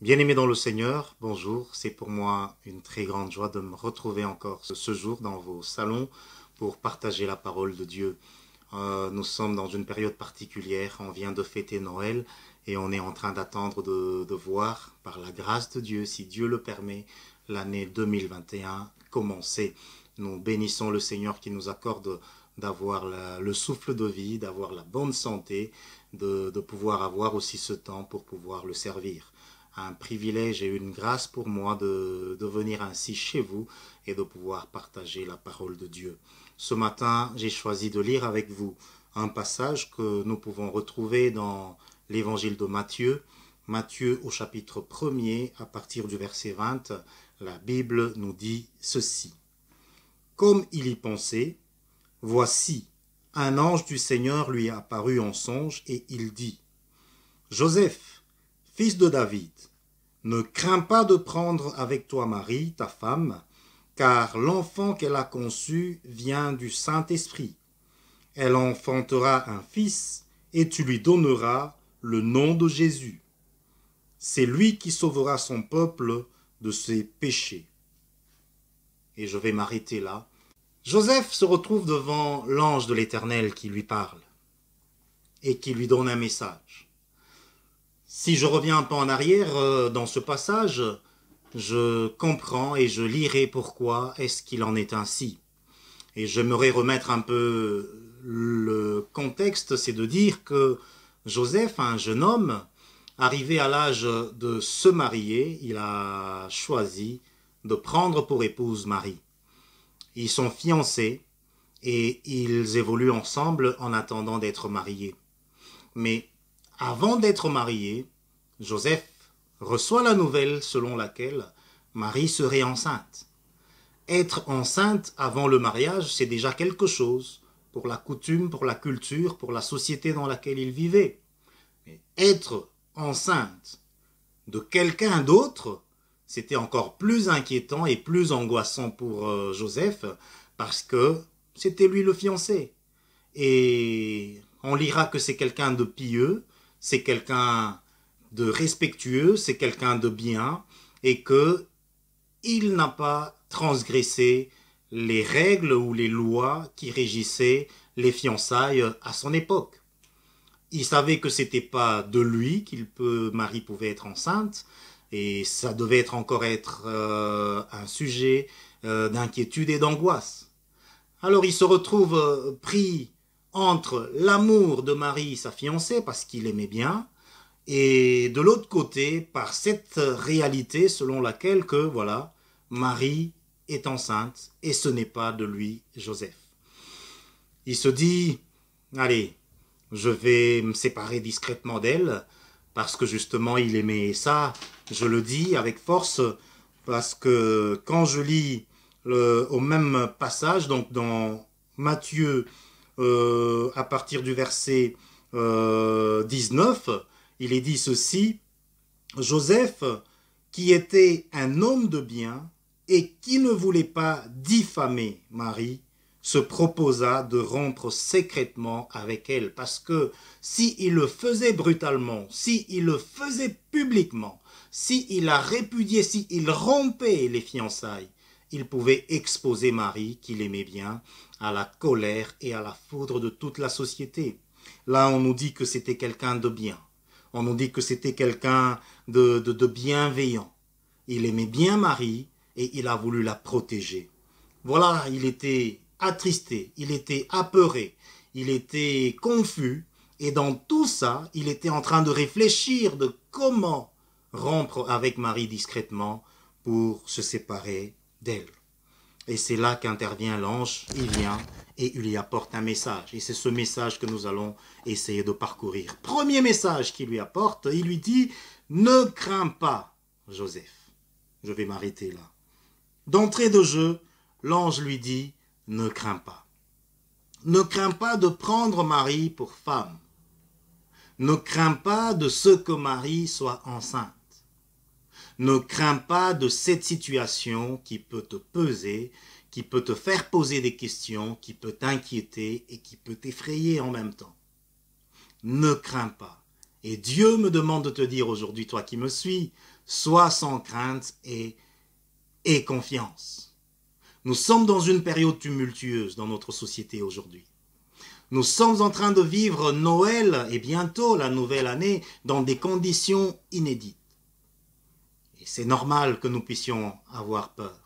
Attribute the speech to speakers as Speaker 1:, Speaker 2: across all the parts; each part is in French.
Speaker 1: Bien-aimé dans le Seigneur, bonjour. C'est pour moi une très grande joie de me retrouver encore ce jour dans vos salons pour partager la parole de Dieu. Nous sommes dans une période particulière, on vient de fêter Noël et on est en train d'attendre de voir, par la grâce de Dieu, si Dieu le permet, l'année 2021 commencer. Nous bénissons le Seigneur qui nous accorde d'avoir le souffle de vie, d'avoir la bonne santé, de pouvoir avoir aussi ce temps pour pouvoir le servir. Un privilège et une grâce pour moi de venir ainsi chez vous et de pouvoir partager la parole de Dieu. Ce matin, j'ai choisi de lire avec vous un passage que nous pouvons retrouver dans l'évangile de Matthieu. Matthieu au chapitre 1er, à partir du verset 20, la Bible nous dit ceci. Comme il y pensait, voici, un ange du Seigneur lui apparut en songe et il dit, Joseph, fils de David, ne crains pas de prendre avec toi Marie, ta femme, car l'enfant qu'elle a conçu vient du Saint-Esprit. Elle enfantera un fils, et tu lui donneras le nom de Jésus. C'est lui qui sauvera son peuple de ses péchés. Et je vais m'arrêter là. Joseph se retrouve devant l'ange de l'Éternel qui lui parle et qui lui donne un message. Si je reviens un peu en arrière dans ce passage, je comprends et je lirai pourquoi est-ce qu'il en est ainsi. Et j'aimerais remettre un peu le contexte, c'est de dire que Joseph, un jeune homme, arrivé à l'âge de se marier, il a choisi de prendre pour épouse Marie. Ils sont fiancés et ils évoluent ensemble en attendant d'être mariés. Mais avant d'être mariés, Joseph reçoit la nouvelle selon laquelle Marie serait enceinte. Être enceinte avant le mariage, c'est déjà quelque chose pour la coutume, pour la culture, pour la société dans laquelle il vivait. Mais être enceinte de quelqu'un d'autre, c'était encore plus inquiétant et plus angoissant pour Joseph parce que c'était lui le fiancé. Et on lira que c'est quelqu'un de pieux, c'est quelqu'un de respectueux, c'est quelqu'un de bien et que il n'a pas transgressé les règles ou les lois qui régissaient les fiançailles à son époque. Il savait que c'était pas de lui Marie pouvait être enceinte et ça devait être un sujet d'inquiétude et d'angoisse. Alors il se retrouve pris entre l'amour de Marie, sa fiancée, parce qu'il aimait bien, et de l'autre côté, par cette réalité selon laquelle que, voilà, Marie est enceinte et ce n'est pas de lui, Joseph. Il se dit, allez, je vais me séparer discrètement d'elle, parce que justement il aimait ça, je le dis avec force, parce que quand je lis au même passage, donc dans Matthieu, à partir du verset 19, il est dit ceci, Joseph, qui était un homme de bien et qui ne voulait pas diffamer Marie, se proposa de rompre secrètement avec elle, parce que s'il le faisait brutalement, s'il le faisait publiquement, s'il la répudiait, s'il rompait les fiançailles, il pouvait exposer Marie, qu'il aimait bien, à la colère et à la foudre de toute la société. Là, on nous dit que c'était quelqu'un de bien. On nous dit que c'était quelqu'un de bienveillant. Il aimait bien Marie et il a voulu la protéger. Voilà, il était attristé, il était apeuré, il était confus et dans tout ça, il était en train de réfléchir de comment rompre avec Marie discrètement pour se séparer d'elle. Et c'est là qu'intervient l'ange, il vient et il lui apporte un message. Et c'est ce message que nous allons essayer de parcourir. Premier message qu'il lui apporte, il lui dit, ne crains pas, Joseph. Je vais m'arrêter là. D'entrée de jeu, l'ange lui dit, ne crains pas. Ne crains pas de prendre Marie pour femme. Ne crains pas de ce que Marie soit enceinte. Ne crains pas de cette situation qui peut te peser, qui peut te faire poser des questions, qui peut t'inquiéter et qui peut t'effrayer en même temps. Ne crains pas. Et Dieu me demande de te dire aujourd'hui, toi qui me suis, sois sans crainte et confiance. Nous sommes dans une période tumultueuse dans notre société aujourd'hui. Nous sommes en train de vivre Noël et bientôt la nouvelle année dans des conditions inédites. Et c'est normal que nous puissions avoir peur.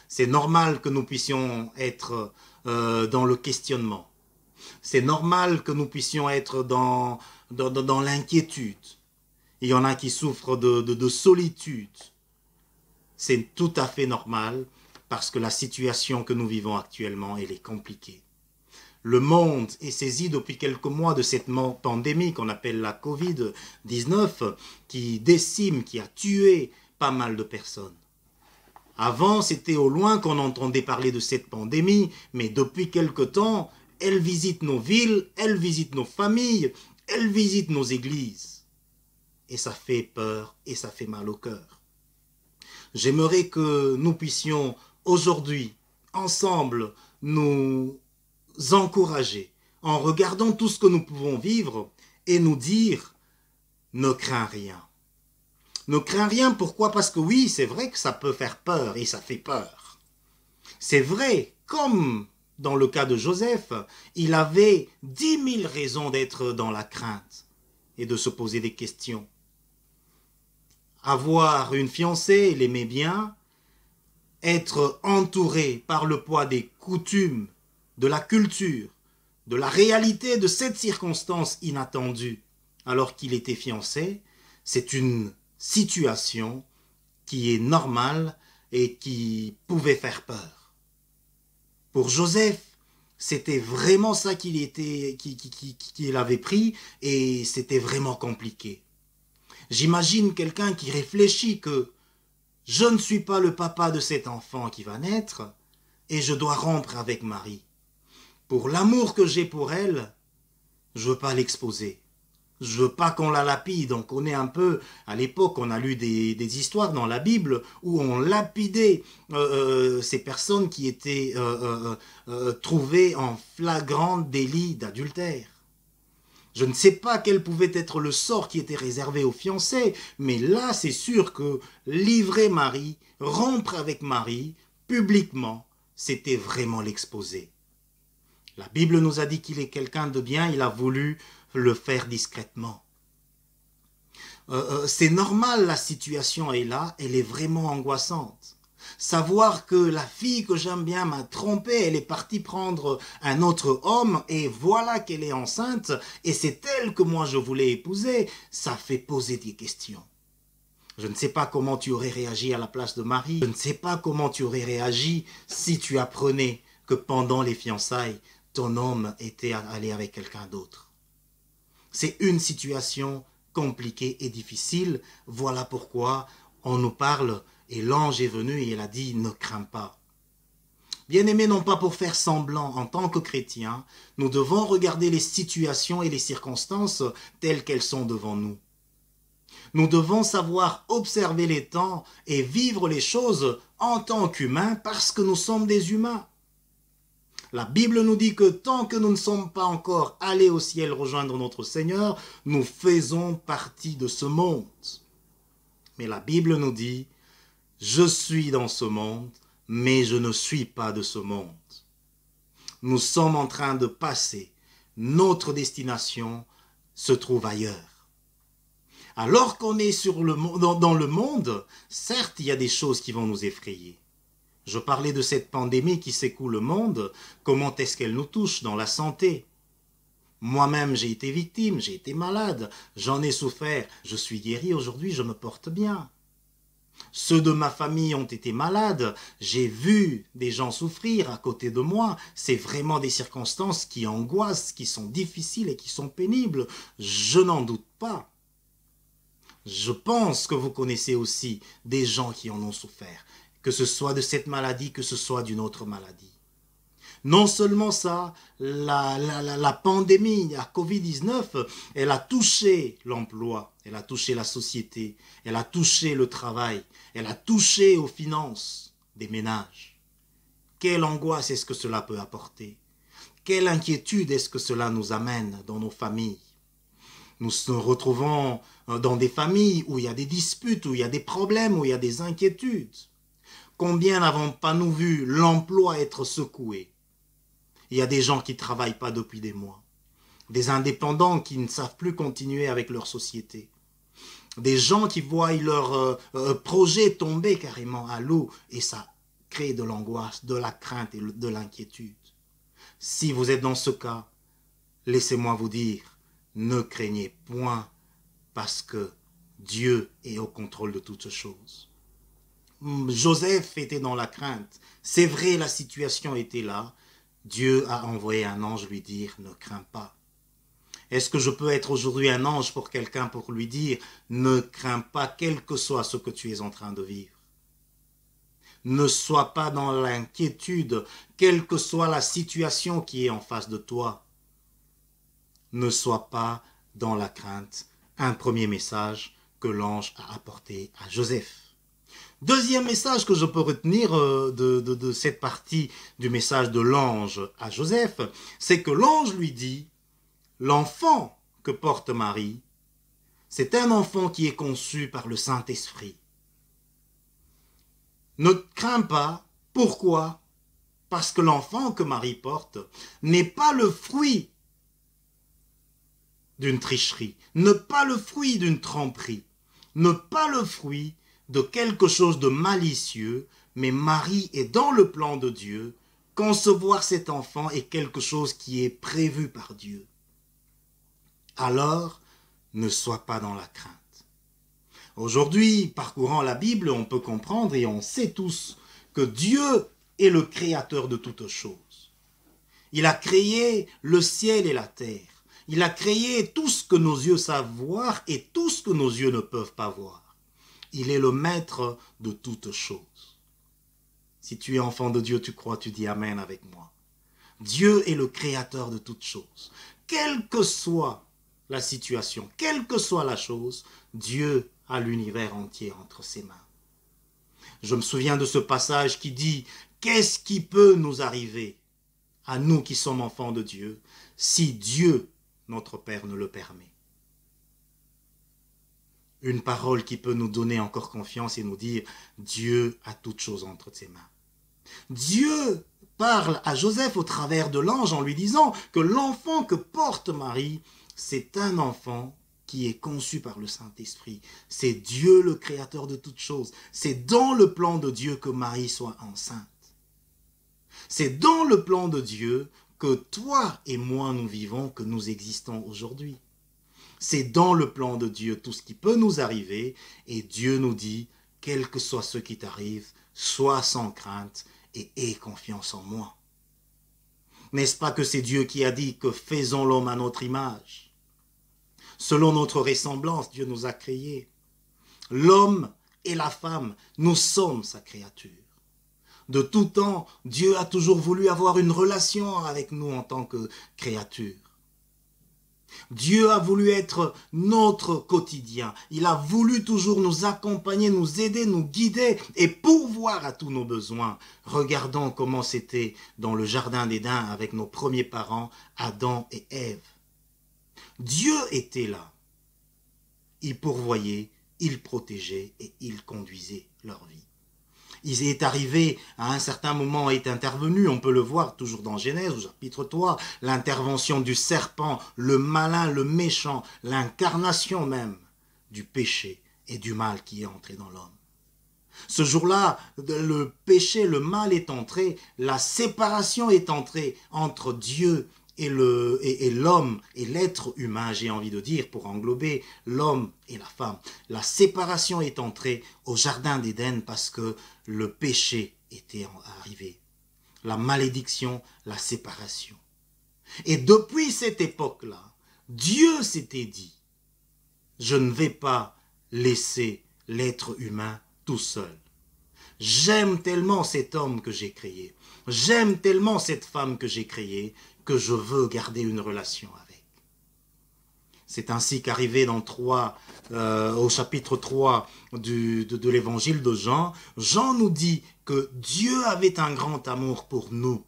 Speaker 1: C'est normal que nous puissions être dans le questionnement. C'est normal que nous puissions être dans l'inquiétude. Il y en a qui souffrent de solitude. C'est tout à fait normal parce que la situation que nous vivons actuellement, elle est compliquée. Le monde est saisi depuis quelques mois de cette pandémie qu'on appelle la Covid-19 qui décime, qui a tué pas mal de personnes. Avant, c'était au loin qu'on entendait parler de cette pandémie, mais depuis quelque temps, elle visite nos villes, elle visite nos familles, elle visite nos églises. Et ça fait peur et ça fait mal au cœur. J'aimerais que nous puissions aujourd'hui, ensemble, nous encourager en regardant tout ce que nous pouvons vivre et nous dire « ne crains rien ». Ne crains rien, pourquoi? Parce que oui, c'est vrai que ça peut faire peur et ça fait peur. C'est vrai, comme dans le cas de Joseph, il avait 10 000 raisons d'être dans la crainte et de se poser des questions. Avoir une fiancée, il aimait bien, être entouré par le poids des coutumes, de la culture, de la réalité de cette circonstance inattendue, alors qu'il était fiancé, c'est une situation qui est normale et qui pouvait faire peur. Pour Joseph, c'était vraiment ça qu'il avait pris et c'était vraiment compliqué. J'imagine quelqu'un qui réfléchit que je ne suis pas le papa de cet enfant qui va naître et je dois rompre avec Marie. Pour l'amour que j'ai pour elle, je veux pas l'exposer. Je veux pas qu'on la lapide. On connaît un peu, à l'époque, on a lu des histoires dans la Bible où on lapidait ces personnes qui étaient trouvées en flagrant délit d'adultère. Je ne sais pas quel pouvait être le sort qui était réservé aux fiancés, mais là, c'est sûr que livrer Marie, rompre avec Marie, publiquement, c'était vraiment l'exposer. La Bible nous a dit qu'il est quelqu'un de bien, il a voulu le faire discrètement. C'est normal, la situation est là, elle est vraiment angoissante. Savoir que la fille que j'aime bien m'a trompé, elle est partie prendre un autre homme et voilà qu'elle est enceinte et c'est elle que moi je voulais épouser, ça fait poser des questions. Je ne sais pas comment tu aurais réagi à la place de Marie, je ne sais pas comment tu aurais réagi si tu apprenais que pendant les fiançailles, ton homme était allé avec quelqu'un d'autre. C'est une situation compliquée et difficile. Voilà pourquoi on nous parle et l'ange est venu et il a dit « ne crains pas ». Bien-aimés, non pas pour faire semblant en tant que chrétiens, nous devons regarder les situations et les circonstances telles qu'elles sont devant nous. Nous devons savoir observer les temps et vivre les choses en tant qu'humains parce que nous sommes des humains. La Bible nous dit que tant que nous ne sommes pas encore allés au ciel rejoindre notre Seigneur, nous faisons partie de ce monde. Mais la Bible nous dit, je suis dans ce monde, mais je ne suis pas de ce monde. Nous sommes en train de passer, notre destination se trouve ailleurs. Alors qu'on est dans le monde, certes, il y a des choses qui vont nous effrayer. Je parlais de cette pandémie qui secoue le monde, comment est-ce qu'elle nous touche dans la santé? Moi-même, j'ai été victime, j'ai été malade, j'en ai souffert, je suis guéri aujourd'hui, je me porte bien. Ceux de ma famille ont été malades, j'ai vu des gens souffrir à côté de moi, c'est vraiment des circonstances qui angoissent, qui sont difficiles et qui sont pénibles, je n'en doute pas. Je pense que vous connaissez aussi des gens qui en ont souffert, que ce soit de cette maladie, que ce soit d'une autre maladie. Non seulement ça, la pandémie, la Covid-19, elle a touché l'emploi, elle a touché la société, elle a touché le travail, elle a touché aux finances des ménages. Quelle angoisse est-ce que cela peut apporter? Quelle inquiétude est-ce que cela nous amène dans nos familles? Nous nous retrouvons dans des familles où il y a des disputes, où il y a des problèmes, où il y a des inquiétudes. Combien n'avons pas nous vu l'emploi être secoué? Il y a des gens qui ne travaillent pas depuis des mois. Des indépendants qui ne savent plus continuer avec leur société. Des gens qui voient leur projet tomber carrément à l'eau et ça crée de l'angoisse, de la crainte et de l'inquiétude. Si vous êtes dans ce cas, laissez-moi vous dire, ne craignez point parce que Dieu est au contrôle de toutes choses. Joseph était dans la crainte. C'est vrai, la situation était là. Dieu a envoyé un ange lui dire, ne crains pas. Est-ce que je peux être aujourd'hui un ange pour quelqu'un pour lui dire, ne crains pas quel que soit ce que tu es en train de vivre. Ne sois pas dans l'inquiétude, quelle que soit la situation qui est en face de toi. Ne sois pas dans la crainte. Un premier message que l'ange a apporté à Joseph. Deuxième message que je peux retenir de cette partie du message de l'ange à Joseph, c'est que l'ange lui dit, l'enfant que porte Marie, c'est un enfant qui est conçu par le Saint-Esprit. Ne crains pas. Pourquoi? Parce que l'enfant que Marie porte n'est pas le fruit d'une tricherie, n'est pas le fruit d'une tromperie, n'est pas le fruit de quelque chose de malicieux, mais Marie est dans le plan de Dieu. Concevoir cet enfant est quelque chose qui est prévu par Dieu. Alors, ne sois pas dans la crainte. Aujourd'hui, parcourant la Bible, on peut comprendre et on sait tous que Dieu est le créateur de toutes choses. Il a créé le ciel et la terre. Il a créé tout ce que nos yeux savent voir et tout ce que nos yeux ne peuvent pas voir. Il est le maître de toutes choses. Si tu es enfant de Dieu, tu crois, tu dis Amen avec moi. Dieu est le créateur de toutes choses. Quelle que soit la situation, quelle que soit la chose, Dieu a l'univers entier entre ses mains. Je me souviens de ce passage qui dit « Qu'est-ce qui peut nous arriver à nous qui sommes enfants de Dieu si Dieu, notre Père, ne le permet ?» Une parole qui peut nous donner encore confiance et nous dire « Dieu a toutes choses entre ses mains ». Dieu parle à Joseph au travers de l'ange en lui disant que l'enfant que porte Marie, c'est un enfant qui est conçu par le Saint-Esprit. C'est Dieu le créateur de toutes choses. C'est dans le plan de Dieu que Marie soit enceinte. C'est dans le plan de Dieu que toi et moi nous vivons, que nous existons aujourd'hui. C'est dans le plan de Dieu tout ce qui peut nous arriver et Dieu nous dit, quel que soit ce qui t'arrive, sois sans crainte et aie confiance en moi. N'est-ce pas que c'est Dieu qui a dit que faisons l'homme à notre image? Selon notre ressemblance, Dieu nous a créés. L'homme et la femme, nous sommes sa créature. De tout temps, Dieu a toujours voulu avoir une relation avec nous en tant que créature. Dieu a voulu être notre quotidien. Il a voulu toujours nous accompagner, nous aider, nous guider et pourvoir à tous nos besoins. Regardons comment c'était dans le jardin d'Éden avec nos premiers parents, Adam et Ève. Dieu était là. Il pourvoyait, il protégeait et il conduisait leur vie. Il est arrivé à un certain moment, est intervenu, on peut le voir toujours dans Genèse, au chapitre 3, l'intervention du serpent, le malin, le méchant, l'incarnation même du péché et du mal qui est entré dans l'homme. Ce jour-là, le péché, le mal est entré, la séparation est entrée entre Dieu et l'homme et l'être humain, j'ai envie de dire, pour englober l'homme et la femme. La séparation est entrée au jardin d'Éden parce que le péché était arrivé. La malédiction, la séparation. Et depuis cette époque-là, Dieu s'était dit, je ne vais pas laisser l'être humain tout seul. J'aime tellement cet homme que j'ai créé. J'aime tellement cette femme que j'ai créée que je veux garder une relation avec. C'est ainsi qu'arrivé au chapitre 3 de l'évangile de Jean, Jean nous dit que Dieu avait un grand amour pour nous,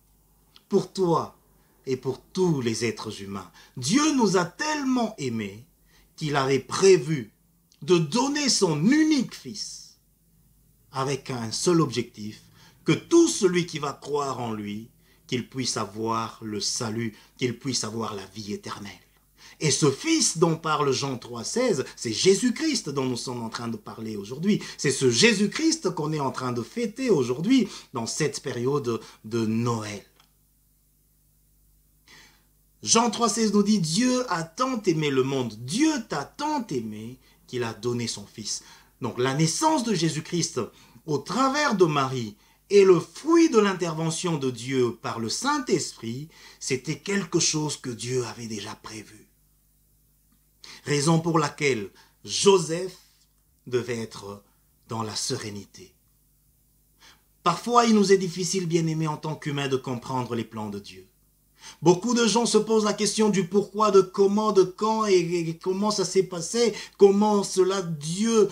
Speaker 1: pour toi et pour tous les êtres humains. Dieu nous a tellement aimés qu'il avait prévu de donner son unique fils avec un seul objectif, que tout celui qui va croire en lui, qu'il puisse avoir le salut, qu'il puisse avoir la vie éternelle. Et ce Fils dont parle Jean 3,16, c'est Jésus-Christ dont nous sommes en train de parler aujourd'hui. C'est ce Jésus-Christ qu'on est en train de fêter aujourd'hui dans cette période de Noël. Jean 3,16 nous dit, Dieu a tant aimé le monde, Dieu t'a tant aimé qu'il a donné son Fils. Donc la naissance de Jésus-Christ au travers de Marie et le fruit de l'intervention de Dieu par le Saint-Esprit, c'était quelque chose que Dieu avait déjà prévu. Raison pour laquelle Joseph devait être dans la sérénité. Parfois, il nous est difficile, bien-aimés, en tant qu'humains, de comprendre les plans de Dieu. Beaucoup de gens se posent la question du pourquoi, de comment, de quand et comment ça s'est passé, comment cela Dieu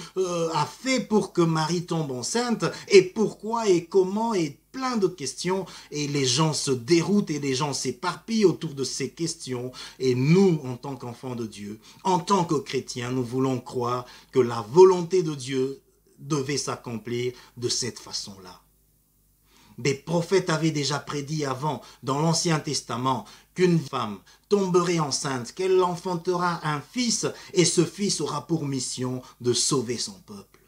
Speaker 1: a fait pour que Marie tombe enceinte, et pourquoi et comment, et plein de questions, et les gens se déroutent et les gens s'éparpillent autour de ces questions, et nous, en tant qu'enfants de Dieu, en tant que chrétiens, nous voulons croire que la volonté de Dieu devait s'accomplir de cette façon-là. Des prophètes avaient déjà prédit avant, dans l'Ancien Testament, qu'une femme tomberait enceinte, qu'elle enfantera un fils, et ce fils aura pour mission de sauver son peuple.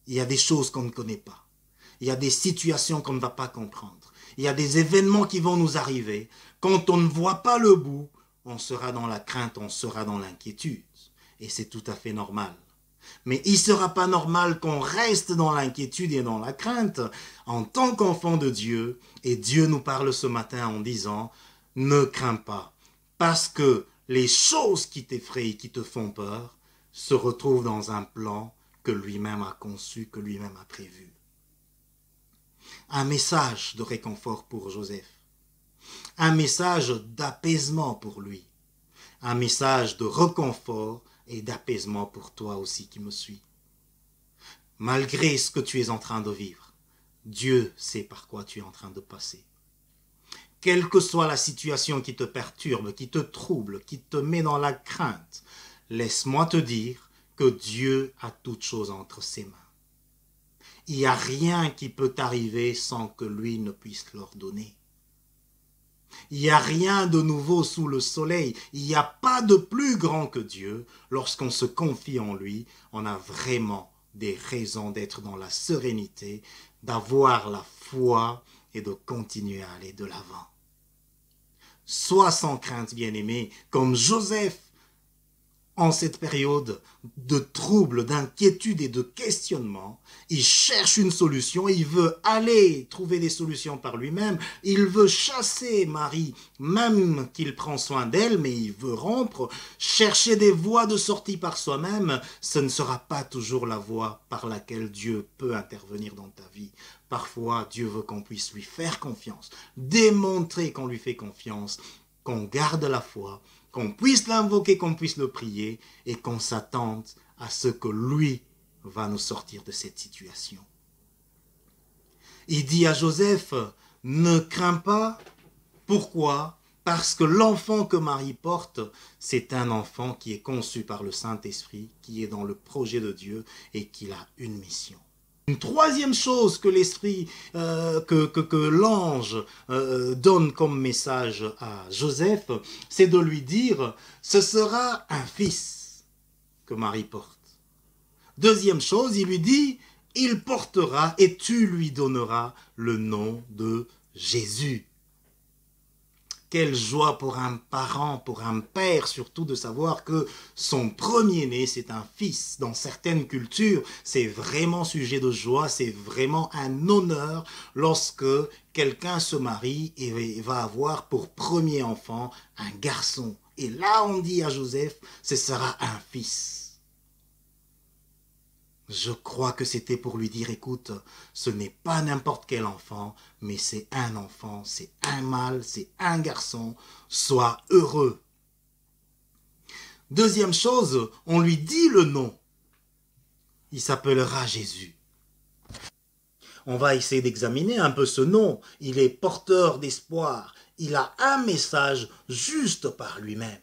Speaker 1: Il y a des choses qu'on ne connaît pas. Il y a des situations qu'on ne va pas comprendre. Il y a des événements qui vont nous arriver. Quand on ne voit pas le bout, on sera dans la crainte, on sera dans l'inquiétude. Et c'est tout à fait normal. Mais il ne sera pas normal qu'on reste dans l'inquiétude et dans la crainte en tant qu'enfant de Dieu. Et Dieu nous parle ce matin en disant, ne crains pas, parce que les choses qui t'effrayent et qui te font peur se retrouvent dans un plan que lui-même a conçu, que lui-même a prévu. Un message de réconfort pour Joseph, un message d'apaisement pour lui, un message de réconfort et d'apaisement pour toi aussi qui me suis. Malgré ce que tu es en train de vivre, Dieu sait par quoi tu es en train de passer. Quelle que soit la situation qui te perturbe, qui te trouble, qui te met dans la crainte, laisse-moi te dire que Dieu a toutes choses entre ses mains. Il n'y a rien qui peut t'arriver sans que lui ne puisse l'ordonner. Il n'y a rien de nouveau sous le soleil. Il n'y a pas de plus grand que Dieu. Lorsqu'on se confie en lui, on a vraiment des raisons d'être dans la sérénité, d'avoir la foi et de continuer à aller de l'avant. Sois sans crainte, bien-aimé, comme Joseph, en cette période de trouble, d'inquiétude et de questionnement, il cherche une solution, il veut aller trouver des solutions par lui-même, il veut chasser Marie, même qu'il prend soin d'elle, mais il veut rompre, chercher des voies de sortie par soi-même, ce ne sera pas toujours la voie par laquelle Dieu peut intervenir dans ta vie. Parfois, Dieu veut qu'on puisse lui faire confiance, démontrer qu'on lui fait confiance, qu'on garde la foi, qu'on puisse l'invoquer, qu'on puisse le prier et qu'on s'attende à ce que lui va nous sortir de cette situation. Il dit à Joseph, ne crains pas. Pourquoi? Parce que l'enfant que Marie porte, c'est un enfant qui est conçu par le Saint-Esprit, qui est dans le projet de Dieu et qui a une mission. Une troisième chose que l'esprit, que l'ange donne comme message à Joseph, c'est de lui dire, ce sera un fils que Marie porte. Deuxième chose, il lui dit, il portera et tu lui donneras le nom de Jésus. Quelle joie pour un parent, pour un père surtout, de savoir que son premier-né, c'est un fils. Dans certaines cultures, c'est vraiment sujet de joie, c'est vraiment un honneur lorsque quelqu'un se marie et va avoir pour premier enfant un garçon. Et là, on dit à Joseph, ce sera un fils. Je crois que c'était pour lui dire, écoute, ce n'est pas n'importe quel enfant, mais c'est un enfant, c'est un mâle, c'est un garçon, sois heureux. Deuxième chose, on lui dit le nom. Il s'appellera Jésus. On va essayer d'examiner un peu ce nom. Il est porteur d'espoir. Il a un message juste par lui-même.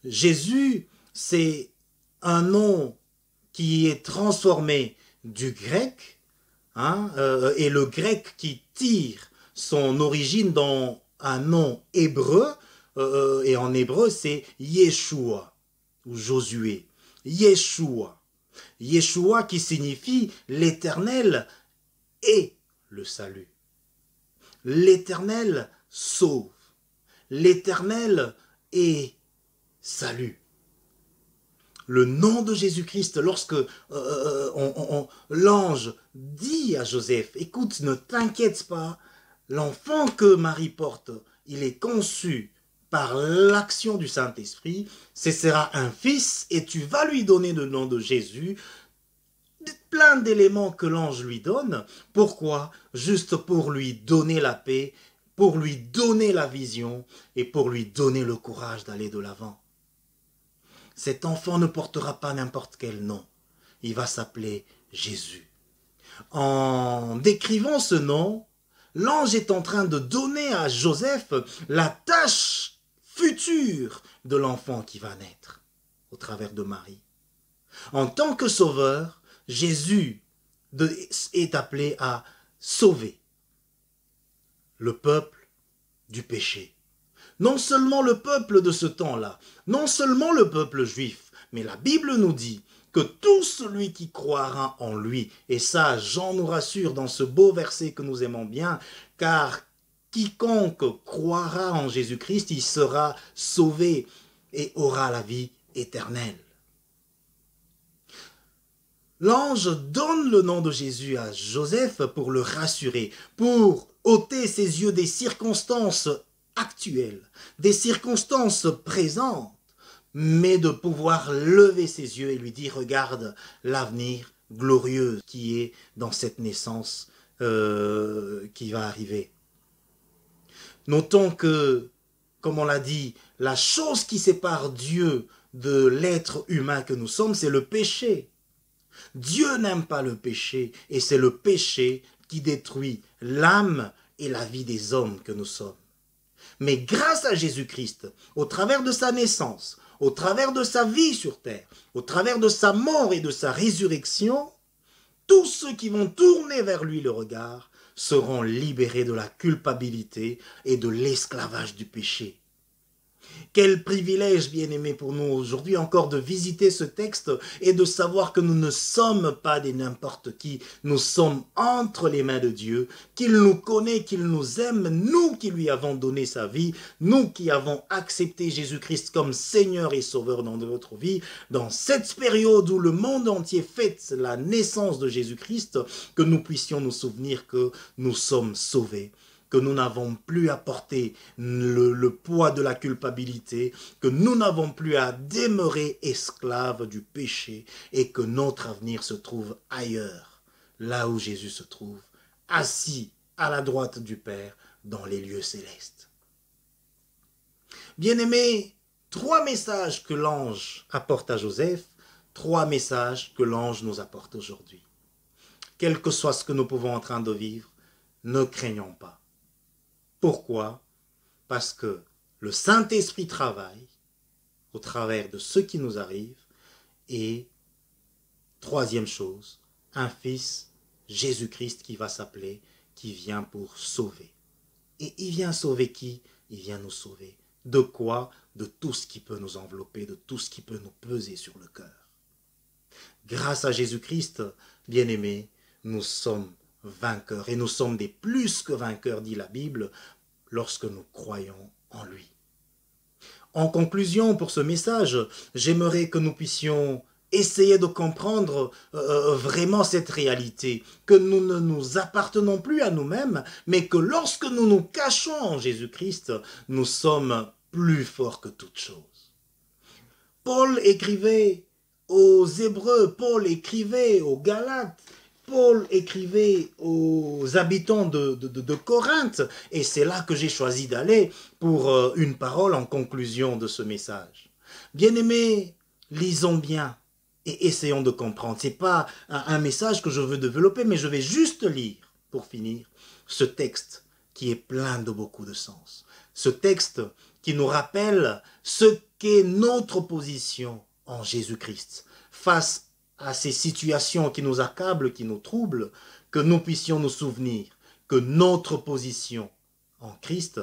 Speaker 1: Jésus, c'est un nom qui est transformé du grec, et le grec qui tire son origine dans un nom hébreu, et en hébreu c'est Yeshua, ou Josué, Yeshua. Yeshua qui signifie l'Éternel est le salut. L'Éternel sauve. L'Éternel est salut. Le nom de Jésus-Christ, lorsque l'ange dit à Joseph, écoute, ne t'inquiète pas, l'enfant que Marie porte, il est conçu par l'action du Saint-Esprit, ce sera un fils et tu vas lui donner le nom de Jésus, plein d'éléments que l'ange lui donne. Pourquoi? Juste pour lui donner la paix, pour lui donner la vision et pour lui donner le courage d'aller de l'avant. Cet enfant ne portera pas n'importe quel nom. Il va s'appeler Jésus. En décrivant ce nom, l'ange est en train de donner à Joseph la tâche future de l'enfant qui va naître au travers de Marie. En tant que sauveur, Jésus est appelé à sauver le peuple du péché. Non seulement le peuple de ce temps-là, non seulement le peuple juif, mais la Bible nous dit que tout celui qui croira en lui, et ça Jean nous rassure dans ce beau verset que nous aimons bien, car quiconque croira en Jésus-Christ, il sera sauvé et aura la vie éternelle. L'ange donne le nom de Jésus à Joseph pour le rassurer, pour ôter ses yeux des circonstances actuelles, des circonstances présentes, mais de pouvoir lever ses yeux et lui dire, regarde l'avenir glorieux qui est dans cette naissance qui va arriver. Notons que, comme on l'a dit, la chose qui sépare Dieu de l'être humain que nous sommes, c'est le péché. Dieu n'aime pas le péché et c'est le péché qui détruit l'âme et la vie des hommes que nous sommes. Mais grâce à Jésus-Christ, au travers de sa naissance, au travers de sa vie sur terre, au travers de sa mort et de sa résurrection, tous ceux qui vont tourner vers lui le regard seront libérés de la culpabilité et de l'esclavage du péché. Quel privilège, bien-aimé, pour nous aujourd'hui encore de visiter ce texte et de savoir que nous ne sommes pas des n'importe qui. Nous sommes entre les mains de Dieu, qu'il nous connaît, qu'il nous aime, nous qui lui avons donné sa vie, nous qui avons accepté Jésus-Christ comme Seigneur et Sauveur dans notre vie. Dans cette période où le monde entier fête la naissance de Jésus-Christ, que nous puissions nous souvenir que nous sommes sauvés, que nous n'avons plus à porter le poids de la culpabilité, que nous n'avons plus à demeurer esclaves du péché et que notre avenir se trouve ailleurs, là où Jésus se trouve, assis à la droite du Père dans les lieux célestes. Bien-aimés, 3 messages que l'ange apporte à Joseph, 3 messages que l'ange nous apporte aujourd'hui. Quel que soit ce que nous pouvons en train de vivre, ne craignons pas. Pourquoi? Parce que le Saint-Esprit travaille au travers de ce qui nous arrive. Et 3e chose, un Fils, Jésus-Christ, qui va s'appeler, qui vient pour sauver. Et il vient sauver qui? Il vient nous sauver. De quoi? De tout ce qui peut nous envelopper, de tout ce qui peut nous peser sur le cœur. Grâce à Jésus-Christ, bien-aimés, nous sommes vainqueurs. Et nous sommes des plus que vainqueurs, dit la Bible, lorsque nous croyons en lui. En conclusion, pour ce message, j'aimerais que nous puissions essayer de comprendre vraiment cette réalité, que nous ne nous appartenons plus à nous-mêmes, mais que lorsque nous nous cachons en Jésus-Christ, nous sommes plus forts que toute chose. Paul écrivait aux Hébreux, Paul écrivait aux Galates, Paul écrivait aux habitants de Corinthe, et c'est là que j'ai choisi d'aller pour une parole en conclusion de ce message. Bien-aimés, lisons bien et essayons de comprendre. Ce n'est pas un message que je veux développer, mais je vais juste lire, pour finir, ce texte qui est plein de beaucoup de sens. Ce texte qui nous rappelle ce qu'est notre position en Jésus-Christ face à ces situations qui nous accablent, qui nous troublent, que nous puissions nous souvenir que notre position en Christ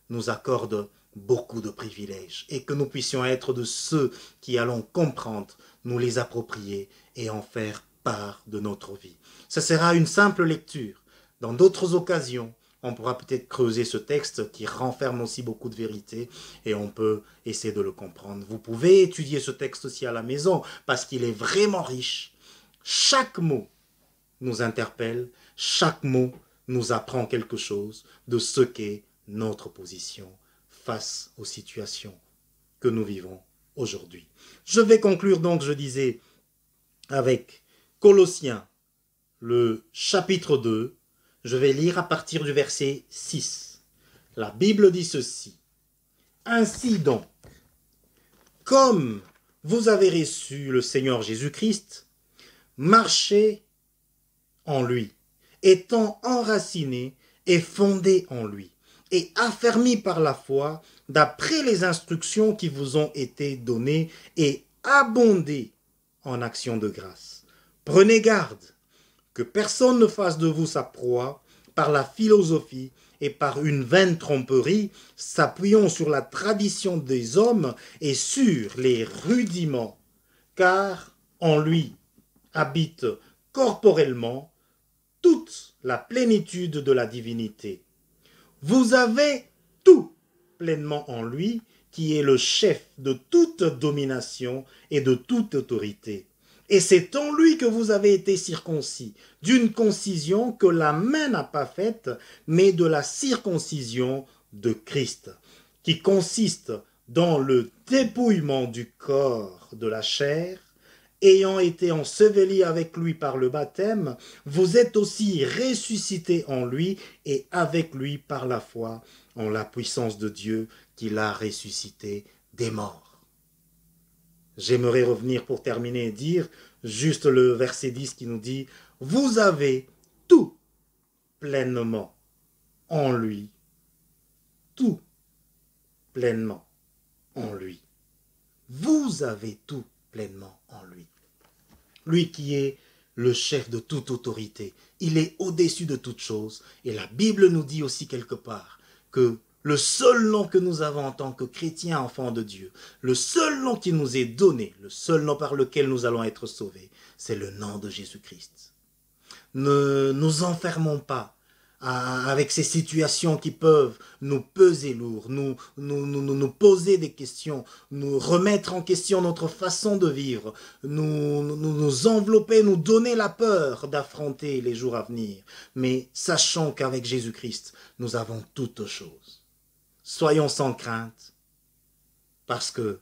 Speaker 1: nous accorde beaucoup de privilèges et que nous puissions être de ceux qui allons comprendre, nous les approprier et en faire part de notre vie. Ce sera une simple lecture. Dans d'autres occasions, on pourra peut-être creuser ce texte qui renferme aussi beaucoup de vérité et on peut essayer de le comprendre. Vous pouvez étudier ce texte aussi à la maison parce qu'il est vraiment riche. Chaque mot nous interpelle, chaque mot nous apprend quelque chose de ce qu'est notre position face aux situations que nous vivons aujourd'hui. Je vais conclure donc, je disais, avec Colossiens, le chapitre 2. Je vais lire à partir du verset 6. La Bible dit ceci. Ainsi donc, comme vous avez reçu le Seigneur Jésus-Christ, marchez en lui, étant enracinés et fondés en lui, et affermis par la foi, d'après les instructions qui vous ont été données, et abondez en actions de grâce. Prenez garde que personne ne fasse de vous sa proie par la philosophie et par une vaine tromperie, s'appuyant sur la tradition des hommes et sur les rudiments, car en lui habite corporellement toute la plénitude de la divinité. Vous avez tout pleinement en lui, qui est le chef de toute domination et de toute autorité. Et c'est en lui que vous avez été circoncis, d'une concision que la main n'a pas faite, mais de la circoncision de Christ, qui consiste dans le dépouillement du corps de la chair, ayant été ensevelis avec lui par le baptême, vous êtes aussi ressuscités en lui et avec lui par la foi en la puissance de Dieu qui l'a ressuscité des morts. J'aimerais revenir pour terminer et dire juste le verset 10 qui nous dit « Vous avez tout pleinement en lui. » Tout pleinement en lui. Vous avez tout pleinement en lui. Lui qui est le chef de toute autorité. Il est au-dessus de toute chose. Et la Bible nous dit aussi quelque part que le seul nom que nous avons en tant que chrétiens, enfants de Dieu, le seul nom qui nous est donné, le seul nom par lequel nous allons être sauvés, c'est le nom de Jésus-Christ. Ne nous enfermons pas avec ces situations qui peuvent nous peser lourd, nous poser des questions, nous remettre en question notre façon de vivre, nous envelopper, nous donner la peur d'affronter les jours à venir. Mais sachons qu'avec Jésus-Christ, nous avons toutes choses. Soyons sans crainte, parce que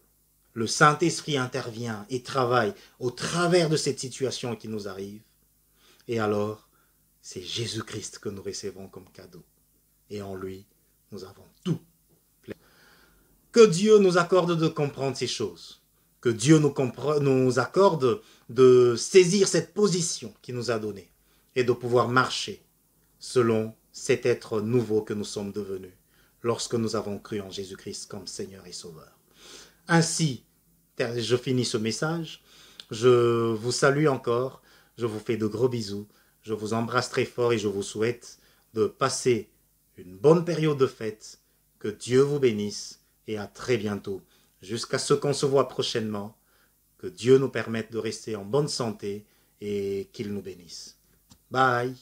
Speaker 1: le Saint-Esprit intervient et travaille au travers de cette situation qui nous arrive. Et alors, c'est Jésus-Christ que nous recevons comme cadeau. Et en lui, nous avons tout. Que Dieu nous accorde de comprendre ces choses. Que Dieu nous accorde de saisir cette position qu'il nous a donnée. Et de pouvoir marcher selon cet être nouveau que nous sommes devenus lorsque nous avons cru en Jésus-Christ comme Seigneur et Sauveur. Ainsi, je finis ce message. Je vous salue encore. Je vous fais de gros bisous. Je vous embrasse très fort et je vous souhaite de passer une bonne période de fête. Que Dieu vous bénisse et à très bientôt. Jusqu'à ce qu'on se voit prochainement. Que Dieu nous permette de rester en bonne santé et qu'il nous bénisse. Bye.